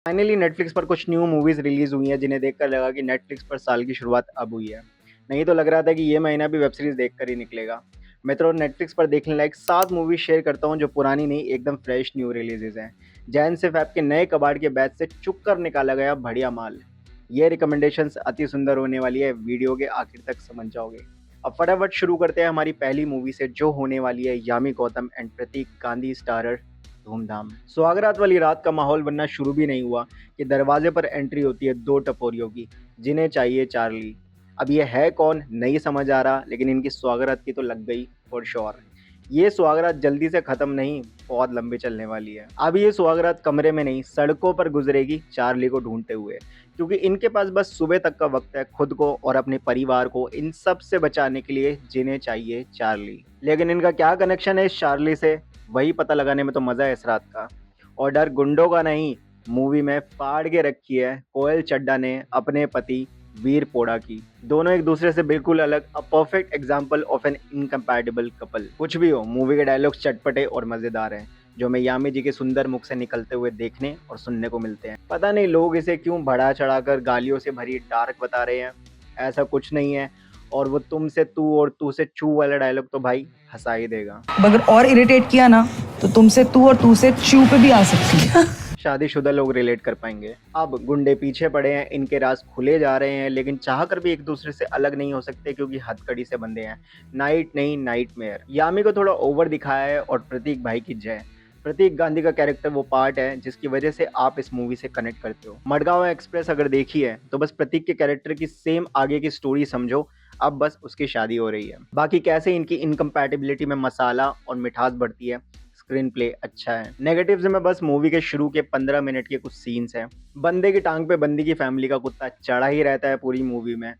Finally Netflix पर कुछ new movies release हुई हैं जिन्हें देखकर लगा कि नेटफ्लिक्स पर साल की शुरुआत अब हुई है। नहीं तो लग रहा था कि ये महीना भी वेब सीरीज देखकर ही निकलेगा। मैं तो नेटफ्लिक्स पर देखने लायक 7 मूवीज शेयर करता हूँ जो पुरानी नहीं, एकदम फ्रेश न्यू रिलीजेज हैं। जैन सिर्फ ऐप के नए कबाड़ के बैच से चुक कर निकाला गया बढ़िया माल। ये रिकमेंडेशंस अति सुंदर होने वाली है, वीडियो के आखिर तक समझ जाओगे। अब फटाफट शुरू करते हैं हमारी पहली मूवी से, जो होने वाली है यामी गौतम एंड प्रतीक गांधी स्टारर धूमधाम। सुहागरात वाली रात का माहौल बनना शुरू भी नहीं हुआ कि दरवाजे पर एंट्री होती है दो टपोरियों की, जिन्हें चाहिए चार्ली। अब ये है कौन नहीं समझ आ रहा, लेकिन इनकी सुहागरात की तो लग गई फॉर श्योर। ये सुहागरात जल्दी से खत्म नहीं, बहुत लंबी चलने वाली है। अब ये सुहागरात कमरे में नहीं, सड़कों पर गुजरेगी चार्ली को ढूंढते हुए, क्योंकि इनके पास बस सुबह तक का वक्त है खुद को और अपने परिवार को इन सब से बचाने के लिए, जिन्हें चाहिए चार्ली। लेकिन इनका क्या कनेक्शन है इस चार्ली से, वही पता लगाने में तो मजा है इस रात का। और डर गुंडों का नहीं, मूवी में फाड़ के रखी है कोयल चड्डा ने अपने पति वीर पोड़ा की। दोनों एक दूसरे से बिल्कुल अलग, a perfect example of an incompatible couple. कुछ भी हो, मूवी के डायलॉग्स चटपटे और मजेदार हैं, जो हमें यामी जी के सुंदर मुख से निकलते हुए देखने और सुनने को मिलते हैं। पता नहीं लोग इसे क्यों बढ़ा चढ़ाकर गालियों से भरी डार्क बता रहे हैं, ऐसा कुछ नहीं है। और वो तुमसे तू और तू से चू वाला डायलॉग तो भाई हंसा ही देगा। अगर और इरिटेट किया ना तो तुमसे तू और तू से च्यू पे भी आ सकती है। शादीशुदा लोग रिलेट कर पाएंगे। अब गुंडे पीछे पड़े हैं, इनके राज खुले जा रहे हैं, लेकिन चाह कर भी एक दूसरे से अलग नहीं हो सकते क्योंकि हथकड़ी से बंधे हैं। नाइट नहीं, नाइटमेयर। यामी को थोड़ा ओवर दिखाया है और प्रतीक भाई की जय। प्रतीक गांधी का कैरेक्टर वो पार्ट है जिसकी वजह से आप इस मूवी से कनेक्ट करते हो। मडगांव एक्सप्रेस अगर देखी है तो बस प्रतीक के कैरेक्टर की सेम आगे की स्टोरी समझो, अब बस उसकी शादी हो रही है। बाकी कैसे इनकी इनकम्पैटिबिलिटी में मसाला और मिठास बढ़ती है, स्क्रीन प्ले अच्छा है। नेगेटिव्स में बस मूवी के शुरू के 15 मिनट के कुछ सीन्स हैं। बंदे की टांग पे बंदी की फैमिली का कुत्ता चढ़ा ही रहता है पूरी मूवी में।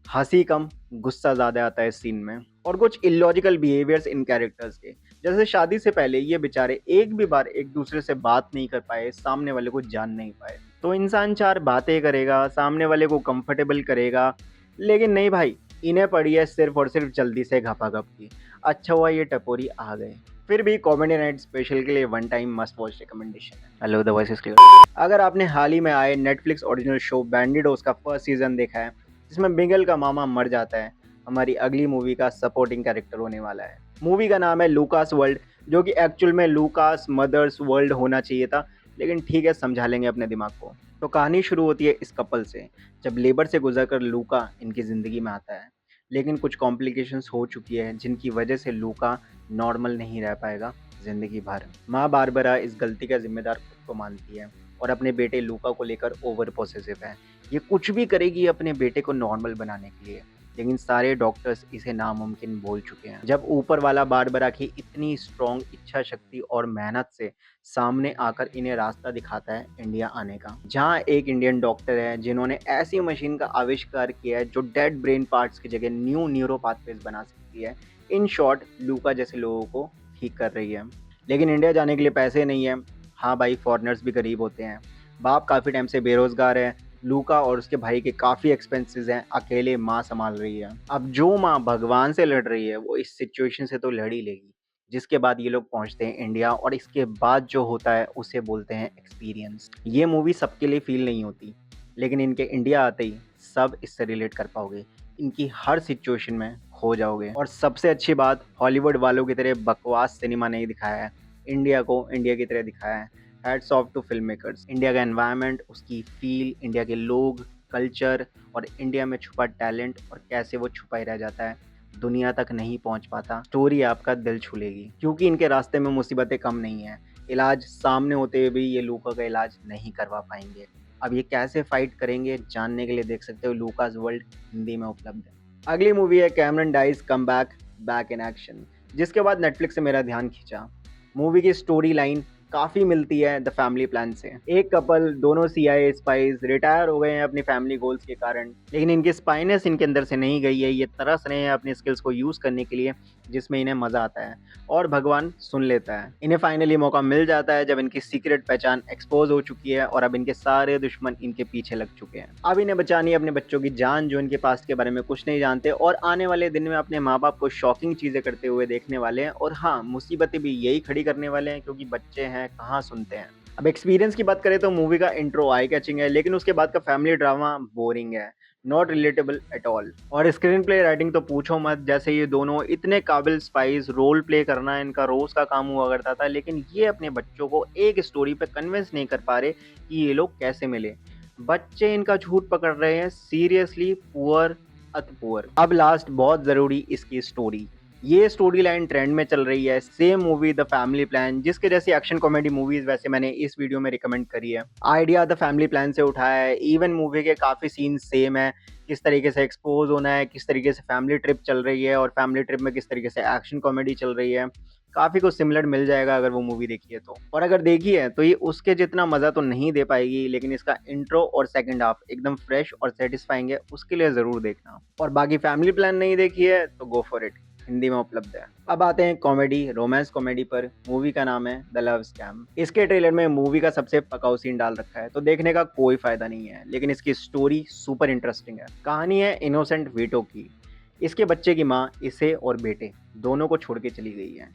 हंसी कम, गुस्सा ज्यादा आता है इस सीन में। और कुछ इलॉजिकल बिहेवियर्स इन कैरेक्टर्स के, जैसे शादी से पहले ये बेचारे एक भी बार एक दूसरे से बात नहीं कर पाए, सामने वाले को जान नहीं पाए। तो इंसान चार बातें करेगा, सामने वाले को कंफर्टेबल करेगा, लेकिन नहीं भाई, इन्हें पड़ी है सिर्फ और सिर्फ जल्दी से घपाघप की। अच्छा हुआ ये टपोरी आ गए। फिर भी कॉमेडी नाइट स्पेशल के लिए one time must watch recommendation है। Hello the voice is clear. अगर आपने हाल ही में आए नेटफ्लिक्स ओरिजिनल शो बैंडिडोस का फर्स्ट सीजन देखा है, जिसमें मिगेल का मामा मर जाता है, हमारी अगली मूवी का सपोर्टिंग कैरेक्टर होने वाला है। मूवी का नाम है लूकास वर्ल्ड, जो कि एक्चुअल में लूकास मदर्स वर्ल्ड होना चाहिए था, लेकिन ठीक है, समझा लेंगे अपने दिमाग को। तो कहानी शुरू होती है इस कपल से, जब लेबर से गुजरकर लूका इनकी ज़िंदगी में आता है। लेकिन कुछ कॉम्प्लिकेशंस हो चुकी है जिनकी वजह से लूका नॉर्मल नहीं रह पाएगा ज़िंदगी भर। माँ बारबरा इस गलती का जिम्मेदार खुद को मानती है और अपने बेटे लूका को लेकर ओवर पोसेसिव है। ये कुछ भी करेगी अपने बेटे को नॉर्मल बनाने के लिए, लेकिन सारे डॉक्टर्स इसे नामुमकिन बोल चुके हैं। जब ऊपर वाला बारबरा की इतनी स्ट्रॉन्ग इच्छा शक्ति और मेहनत से सामने आकर इन्हें रास्ता दिखाता है इंडिया आने का, जहां एक इंडियन डॉक्टर है जिन्होंने ऐसी मशीन का आविष्कार किया है जो डेड ब्रेन पार्ट्स की जगह न्यू न्यूरो पाथवेज बना सकती है। इन शॉर्ट, लूका जैसे लोगों को ठीक कर रही है। लेकिन इंडिया जाने के लिए पैसे नहीं है। हाँ भाई, फॉरेनर्स भी गरीब होते हैं। बाप काफ़ी टाइम से बेरोजगार है। लूका और उसके भाई के काफ़ी एक्सपेंसेस हैं, अकेले माँ संभाल रही है। अब जो माँ भगवान से लड़ रही है वो इस सिचुएशन से तो लड़ ही लेगी। जिसके बाद ये लोग पहुंचते हैं इंडिया और इसके बाद जो होता है उसे बोलते हैं एक्सपीरियंस। ये मूवी सबके लिए फील नहीं होती, लेकिन इनके इंडिया आते ही सब इससे रिलेट कर पाओगे। इनकी हर सिचुएशन में खो जाओगे। और सबसे अच्छी बात, हॉलीवुड वालों की तरह बकवास सिनेमा नहीं दिखाया है, इंडिया को इंडिया की तरह दिखाया है। Hats off to film makers. India का एनवायरनमेंट, उसकी फील, इंडिया के लोग, कल्चर और इंडिया में छुपा टैलेंट और कैसे वो छुपा ही रह जाता है, दुनिया तक नहीं पहुंच पाता। स्टोरी आपका दिल छू लेगी, क्योंकि इनके रास्ते में मुसीबतें कम नहीं हैं। इलाज सामने होते हुए भी ये लूका का इलाज नहीं करवा पाएंगे। अब ये कैसे फाइट करेंगे जानने के लिए देख सकते हो लूकास वर्ल्ड, हिंदी में उपलब्ध है। अगली मूवी है Cameron Diaz comeback, Back in Action, जिसके बाद नेटफ्लिक्स से मेरा ध्यान खींचा। मूवी की स्टोरी लाइन काफ़ी मिलती है द फैमिली प्लान से। एक कपल, दोनों CIA स्पाइज, रिटायर हो गए हैं अपनी फैमिली गोल्स के कारण, लेकिन इनकी स्पाइनेस इनके अंदर से नहीं गई है। ये तरस रहे हैं अपनी स्किल्स को यूज़ करने के लिए, जिसमें इन्हें मज़ा आता है और भगवान सुन लेता है। इन्हें फाइनली मौका मिल जाता है जब इनकी सीक्रेट पहचान एक्सपोज हो चुकी है और अब इनके सारे दुश्मन इनके पीछे लग चुके हैं। अब इन्हें बचानी है अपने बच्चों की जान, जो इनके पास्ट के बारे में कुछ नहीं जानते और आने वाले दिन में अपने माँ बाप को शॉकिंग चीज़ें करते हुए देखने वाले हैं। और हाँ, मुसीबतें भी यही खड़ी करने वाले हैं, क्योंकि बच्चे हैं, कहाँ सुनते हैं। अब एक्सपीरियंस की बात करें तो मूवी का इंट्रो आई कैचिंग है, लेकिन उसके बाद का फैमिली ड्रामा बोरिंग है, नॉट रिलेटेबल एट ऑल। और स्क्रीन प्ले राइटिंग तो पूछो मत, जैसे ये दोनों इतने काबिल स्पाइस, रोल प्ले करना इनका रोज का काम हुआ करता था, लेकिन ये अपने बच्चों को एक स्टोरी पे कन्विंस नहीं कर पा रहे कि ये लोग कैसे मिले। बच्चे इनका झूठ पकड़ रहे हैं, सीरियसली पुअर अत पुअर। अब लास्ट बहुत जरूरी, इसकी स्टोरी। ये स्टोरी लाइन ट्रेंड में चल रही है, same movie the family plan, जिसके जैसी एक्शन कॉमेडी मूवीज वैसे मैंने इस वीडियो में रिकमेंड करी है। आइडिया द फैमिली प्लान से उठाया है, इवन मूवी के काफी सीन सेम है, किस तरीके से एक्सपोज होना है, किस तरीके से फैमिली ट्रिप चल रही है और फैमिली ट्रिप में किस तरीके से एक्शन कॉमेडी चल रही है। काफी कुछ सिमिलर मिल जाएगा अगर वो मूवी देखी है तो। और अगर देखी है तो ये उसके जितना मजा तो नहीं दे पाएगी, लेकिन इसका इंट्रो और सेकंड हाफ एकदम फ्रेश और सेटिस्फाइंग है, उसके लिए जरूर देखना। और बाकी फैमिली प्लान नहीं देखी है तो गो फॉर इट, हिंदी में उपलब्ध है। अब आते हैं कॉमेडी, रोमांस कॉमेडी पर। मूवी का नाम है द लव स्कैम। इसके ट्रेलर में मूवी का सबसे पकाऊ सीन डाल रखा है, तो देखने का कोई फायदा नहीं है, लेकिन इसकी स्टोरी सुपर इंटरेस्टिंग है। कहानी है इनोसेंट वीटो की। इसके बच्चे की माँ इसे और बेटे दोनों को छोड़ के चली गई है।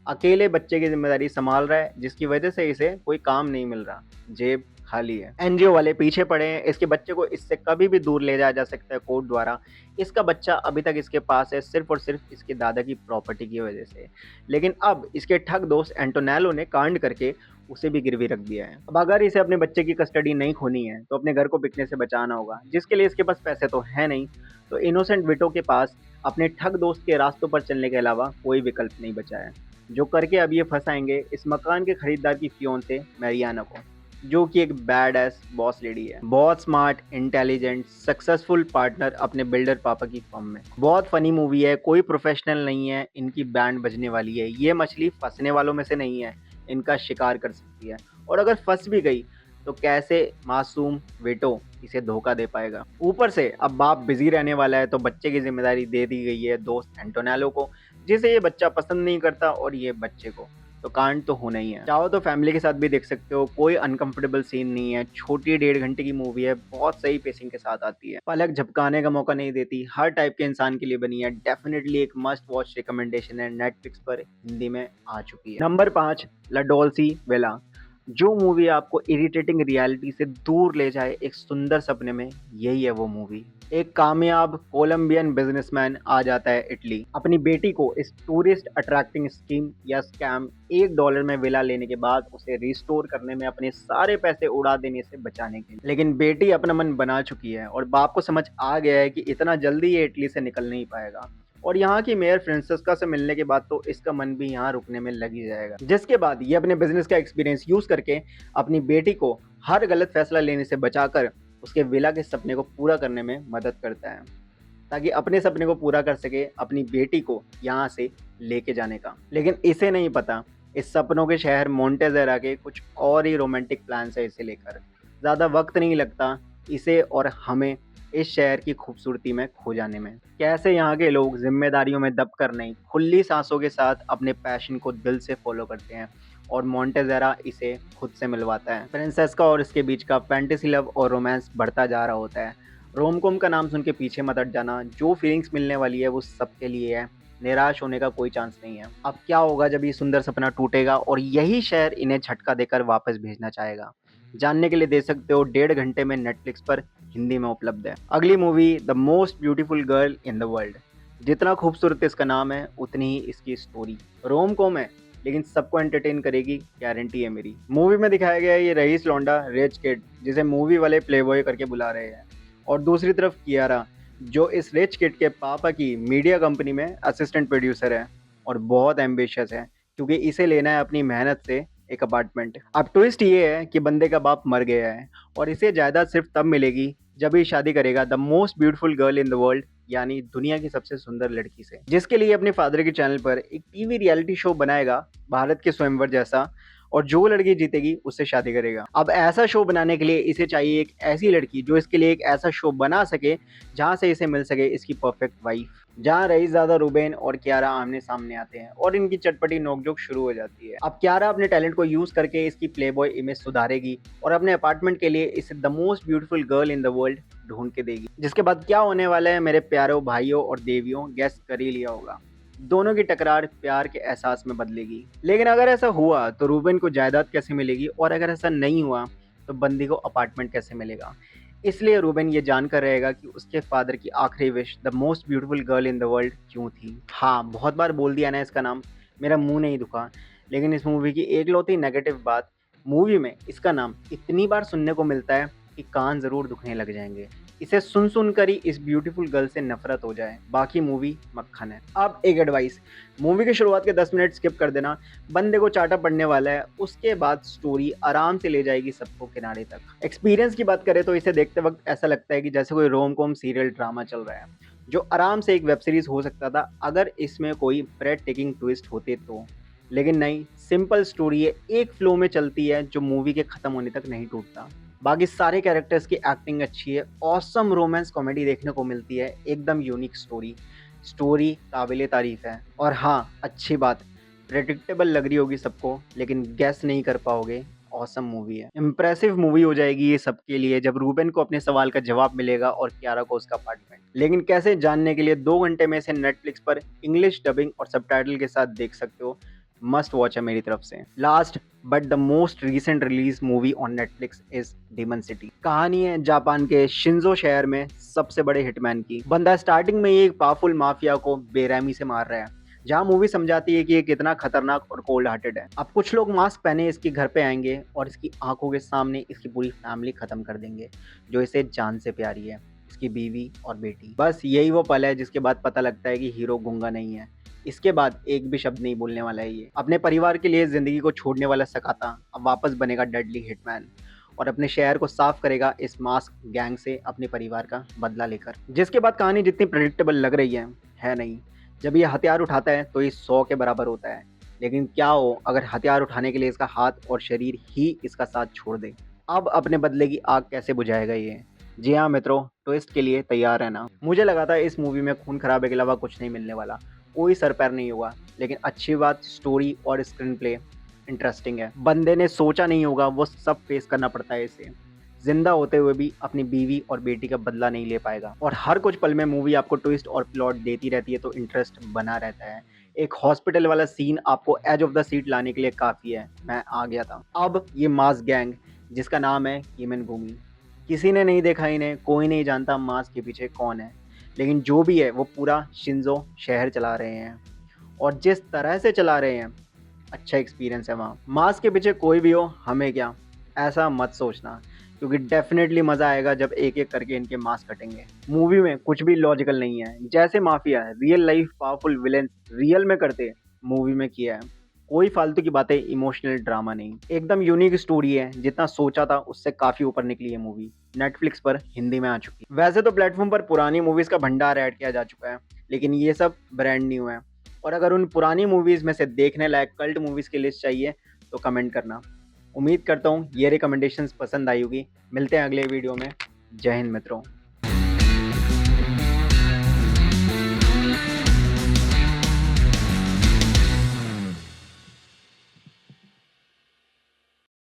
अकेले बच्चे की जिम्मेदारी संभाल रहा है, जिसकी वजह से इसे कोई काम नहीं मिल रहा, जेब खाली है। एनजीओ वाले पीछे पड़े हैं, इसके बच्चे को इससे कभी भी दूर ले जाया जा सकता है कोर्ट द्वारा। इसका बच्चा अभी तक इसके पास है सिर्फ और सिर्फ इसके दादा की प्रॉपर्टी की वजह से, लेकिन अब इसके ठग दोस्त एंटोनेलो ने कांड करके उसे भी गिरवी रख दिया है। अब अगर इसे अपने बच्चे की कस्टडी नहीं खोनी है तो अपने घर को बिकने से बचाना होगा, जिसके लिए इसके पास पैसे तो है नहीं। तो इनोसेंट विटो के पास अपने ठग दोस्त के रास्तों पर चलने के अलावा कोई विकल्प नहीं बचा है, जो करके अब ये फंसाएंगे इस मकान के खरीदार की फियोंसे मैरियाना को, जो कि एक बैड एस बॉस लेडी है। बहुत स्मार्ट, इंटेलिजेंट, सक्सेसफुल पार्टनर अपने बिल्डर पापा की फर्म में। बहुत फनी मूवी है, कोई प्रोफेशनल नहीं है, इनकी बैंड बजने वाली है। ये मछली फंसने वालों में से नहीं है, इनका शिकार कर सकती है, और अगर फंस भी गई तो कैसे मासूम विटो इसे धोखा दे पाएगा। ऊपर से अब बाप बिजी रहने वाला है, तो बच्चे की जिम्मेदारी दे दी गई है दोस्त एंटोनेलो को, जिसे ये बच्चा पसंद नहीं करता और ये बच्चे को। तो कांड तो होना ही है। चाहो तो फैमिली के साथ भी देख सकते हो, कोई अनकंफर्टेबल सीन नहीं है। छोटी 1.5 घंटे की मूवी है, बहुत सही पेसिंग के साथ आती है, पलक झपकाने का मौका नहीं देती, हर टाइप के इंसान के लिए बनी है। डेफिनेटली एक मस्ट वॉच रिकमेंडेशन है, नेटफ्लिक्स पर हिंदी में आ चुकी है। नंबर 5, ला डोल्सी विला। जो मूवी आपको इरिटेटिंग रियलिटी से दूर ले जाए एक सुंदर सपने में, यही है वो मूवी। एक कामयाब कोलंबियन बिजनेसमैन आ जाता है इटली, अपनी बेटी को इस टूरिस्ट अट्रैक्टिंग स्कीम या स्कैम $1 में विला लेने के बाद उसे रिस्टोर करने में अपने सारे पैसे उड़ा देने से बचाने के लिए। लेकिन बेटी अपना मन बना चुकी है और बाप को समझ आ गया है कि इतना जल्दी ये इटली से निकल नहीं पाएगा, और यहाँ की मेयर फ्रांसेस्का से मिलने के बाद तो इसका मन भी यहाँ रुकने में लग ही जाएगा। जिसके बाद ये अपने बिजनेस का एक्सपीरियंस यूज करके अपनी बेटी को हर गलत फैसला लेने से बचाकर उसके विला के सपने को पूरा करने में मदद करता है, ताकि अपने सपने को पूरा कर सके अपनी बेटी को यहाँ से लेके जाने का। लेकिन इसे नहीं पता इस सपनों के शहर मोंटेजेरा के कुछ और ही रोमांटिक प्लान है इसे लेकर। ज़्यादा वक्त नहीं लगता इसे और हमें इस शहर की खूबसूरती में खो जाने में। कैसे यहाँ के लोग जिम्मेदारियों में दबकर नहीं, खुली सांसों के साथ अपने पैशन को दिल से फॉलो करते हैं, और मोंटेजेरा इसे खुद से मिलवाता है। फ्रांसेस्का और इसके बीच का फैंटेसी लव और रोमांस बढ़ता जा रहा होता है। रोमकॉम का नाम सुन के पीछे मत हट जाना, जो फीलिंग्स मिलने वाली है वो सबके लिए है, निराश होने का कोई चांस नहीं है। अब क्या होगा जब ये सुंदर सपना टूटेगा और यही शहर इन्हें झटका देकर वापस भेजना चाहेगा? जानने के लिए दे सकते हो 1.5 घंटे में नेटफ्लिक्स पर हिंदी में उपलब्ध है। अगली movie the most beautiful girl in the world. जितना खूबसूरत इसका नाम है उतनी ही इसकी स्टोरी। रोम कॉम है लेकिन सबको एंटरटेन करेगी, गारंटी है मेरी। मूवी में दिखाया गया है ये रईस लौंडा रिच किड, जिसे मूवी वाले प्लेबॉय करके बुला रहे हैं, और दूसरी तरफ कियारा, जो इस रिच किड के पापा की मीडिया कंपनी में असिस्टेंट प्रोड्यूसर है और बहुत एम्बिशियस है, क्योंकि इसे लेना है अपनी मेहनत से एक अपार्टमेंट। अब ट्विस्ट ये है कि बंदे का बाप मर गया है और इसे जायदाद सिर्फ तब मिलेगी जब ये शादी करेगा the most beautiful girl in the world, यानी दुनिया की सबसे सुंदर लड़की से, जिसके लिए अपने फादर के चैनल पर एक टीवी रियलिटी शो बनाएगा भारत के स्वयंवर जैसा, और जो लड़की जीतेगी उससे शादी करेगा। अब ऐसा शो बनाने के लिए इसे चाहिए एक ऐसी लड़की जो इसके लिए एक ऐसा शो बना सके जहां से इसे मिल सके इसकी परफेक्ट वाइफ। जहां रईसज़ादा रूबेन और कियारा आमने सामने आते हैं और इनकी चटपटी नोकझोंक शुरू हो जाती है। अब कियारा अपने टैलेंट को यूज करके इसकी प्लेबॉय इमेज सुधारेगी और अपने अपार्टमेंट के लिए इसे the most beautiful girl in the world ढूंढ के देगी। जिसके बाद क्या होने वाला है मेरे प्यारों भाइयों और देवियों, गेस कर ही लिया होगा। दोनों की टकरार प्यार के एहसास में बदलेगी। लेकिन अगर ऐसा हुआ तो रूबेन को जायदाद कैसे मिलेगी, और अगर ऐसा नहीं हुआ तो बंदी को अपार्टमेंट कैसे मिलेगा। इसलिए रूबेन ये जानकर रहेगा कि उसके फादर की आखिरी wish the most beautiful girl in the world क्यों थी। हाँ, बहुत बार बोल दिया ना इसका नाम, मेरा मुंह नहीं दुखा। लेकिन इस मूवी की एकलौती नेगेटिव बात, मूवी में इसका नाम इतनी बार सुनने को मिलता है कि कान ज़रूर दुखने लग जाएंगे। इसे सुन सुन कर ही इस ब्यूटीफुल गर्ल से नफरत हो जाए। बाकी मूवी मक्खन है। अब एक एडवाइस, मूवी की शुरुआत के 10 मिनट स्किप कर देना, बंदे को चाटा पड़ने वाला है। उसके बाद स्टोरी आराम से ले जाएगी सबको किनारे तक। एक्सपीरियंस की बात करें तो इसे देखते वक्त ऐसा लगता है कि जैसे कोई रोम कॉम सीरियल ड्रामा चल रहा है, जो आराम से एक वेब सीरीज हो सकता था अगर इसमें कोई ब्रेड टेकिंग ट्विस्ट होते तो। लेकिन नहीं, सिंपल स्टोरी है, एक फ्लो में चलती है जो मूवी के खत्म होने तक नहीं टूटता। बाकी सारे कैरेक्टर्स की एक्टिंग अच्छी है, ऑसम रोमांस कॉमेडी देखने को मिलती है, एकदम यूनिक स्टोरी काबिले तारीफ है। और हाँ, अच्छी बात, प्रेडिक्टेबल लग रही होगी सबको लेकिन गेस नहीं कर पाओगे, ऑसम मूवी है। इम्प्रेसिव मूवी हो जाएगी ये सबके लिए जब रूबेन को अपने सवाल का जवाब मिलेगा और कियारा को उसका अपार्टमेंट। लेकिन कैसे जानने के लिए 2 घंटे में से नेटफ्लिक्स पर इंग्लिश डबिंग और सबटाइटल के साथ देख सकते हो। मस्ट वॉच है मेरी तरफ से। Last but the most recent release movie on Netflix is Demon City. कहानी है जापान के शिंजो शहर में सबसे बड़े हिटमैन की। बंदा स्टार्टिंग में ही एक पावरफुल माफिया को बेरहमी से मार रहा है, जहाँ मूवी समझाती है कि ये कितना खतरनाक और कोल्ड हार्टेड है। अब कुछ लोग मास्क पहने इसके घर पे आएंगे और इसकी आंखों के सामने इसकी पूरी फैमिली खत्म कर देंगे, जो इसे जान से प्यारी है, इसकी बीवी और बेटी। बस यही वो पल है जिसके बाद पता लगता है कि हीरो गूंगा नहीं है। इसके बाद एक भी शब्द नहीं बोलने वाला है ये। अपने परिवार के लिए जिंदगी को छोड़ने वाला सकाता अब वापस बनेगा डेडली हिटमैन और अपने शहर को साफ करेगा इस मास्क गैंग से अपने परिवार का बदला लेकर। जिसके बाद कहानी जितनी प्रेडिक्टेबल लग रही है नहीं। जब ये हथियार उठाता है तो ये 100 के बराबर होता है। लेकिन क्या हो अगर हथियार उठाने के लिए इसका हाथ और शरीर ही इसका साथ छोड़ दे। अब अपने बदले की आग कैसे बुझाएगा ये। जी हाँ मित्रों, ट्विस्ट के लिए तैयार रहना। मुझे लगा था इस मूवी में खून खराबे के अलावा कुछ नहीं मिलने वाला, कोई सर पैर नहीं हुआ। लेकिन अच्छी बात, स्टोरी और स्क्रीन प्ले इंटरेस्टिंग है। बंदे ने सोचा नहीं होगा वो सब फेस करना पड़ता है इसे। जिंदा होते हुए भी अपनी बीवी और बेटी का बदला नहीं ले पाएगा। और हर कुछ पल में मूवी आपको ट्विस्ट और प्लॉट देती रहती है तो इंटरेस्ट बना रहता है। एक हॉस्पिटल वाला सीन आपको एज ऑफ द सीट लाने के लिए काफ़ी है। मैं आ गया था। अब ये मास गैंग जिसका नाम है कीमन भूमि, किसी ने नहीं देखा इन्हें, कोई नहीं जानता मास के पीछे कौन है। लेकिन जो भी है वो पूरा शिंजो शहर चला रहे हैं और जिस तरह से चला रहे हैं, अच्छा एक्सपीरियंस है वहाँ। मास के पीछे कोई भी हो, हमें क्या, ऐसा मत सोचना, क्योंकि डेफिनेटली मज़ा आएगा जब एक एक करके इनके मास कटेंगे। मूवी में कुछ भी लॉजिकल नहीं है। जैसे माफिया है real life powerful villain real में करते, मूवी में किया है। कोई फालतू की बातें, इमोशनल ड्रामा नहीं, एकदम यूनिक स्टोरी है। जितना सोचा था उससे काफ़ी ऊपर निकली है मूवी। नेटफ्लिक्स पर हिंदी में आ चुकी है। वैसे तो प्लेटफॉर्म पर पुरानी मूवीज़ का भंडार ऐड किया जा चुका है, लेकिन ये सब ब्रांड न्यू है। और अगर उन पुरानी मूवीज़ में से देखने लायक कल्ट मूवीज़ की लिस्ट चाहिए तो कमेंट करना। उम्मीद करता हूँ ये रिकमेंडेशंस पसंद आई होगी। मिलते हैं अगले वीडियो में। जय हिंद मित्रों।